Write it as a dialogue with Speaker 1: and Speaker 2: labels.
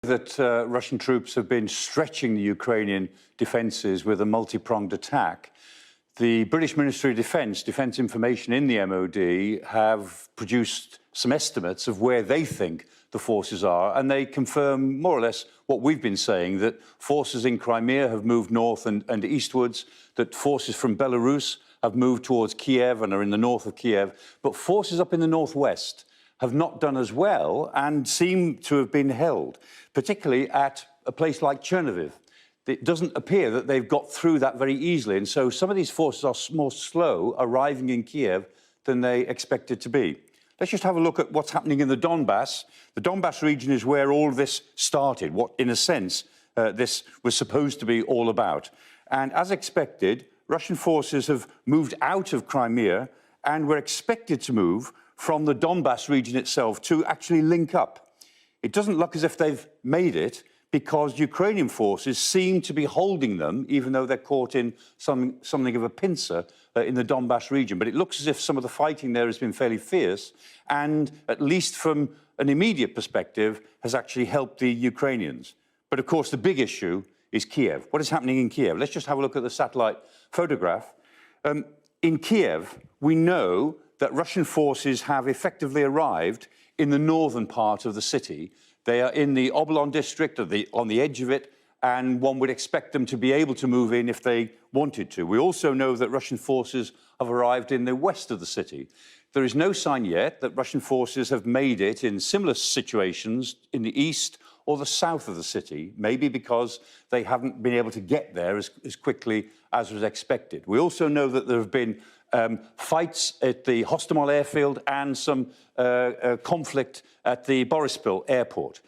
Speaker 1: That Russian troops have been stretching the Ukrainian defences with a multi-pronged attack. The British Ministry of Defence Information in the MOD have produced some estimates of where they think the forces are, and they confirm more or less what we've been saying, that forces in Crimea have moved north and eastwards, that forces from Belarus have moved towards Kyiv and are in the north of Kyiv, but forces up in the northwest have not done as well and seem to have been held, particularly at a place like Chernihiv. It doesn't appear that they've got through that very easily, and so some of these forces are more slow arriving in Kyiv than they expected to be. Let's just have a look at what's happening in the Donbass. The Donbass region is where all this started, what, in a sense, this was supposed to be all about. And as expected, Russian forces have moved out of Crimea and were expected to move from the Donbass region itself to actually link up. It doesn't look as if they've made it, because Ukrainian forces seem to be holding them, even though they're caught in something of a pincer in the Donbass region. But it looks as if some of the fighting there has been fairly fierce, and at least from an immediate perspective, has actually helped the Ukrainians. But of course, the big issue is Kyiv. What is happening in Kyiv? Let's just have a look at the satellite photograph. In Kyiv, we know that Russian forces have effectively arrived in the northern part of the city. They are in the Oblon district, on the edge of it, and one would expect them to be able to move in if they wanted to. We also know that Russian forces have arrived in the west of the city. There is no sign yet that Russian forces have made it in similar situations in the east or the south of the city, maybe because they haven't been able to get there as quickly as was expected. We also know that there have been fights at the Hostomel airfield and some conflict at the Borispil airport.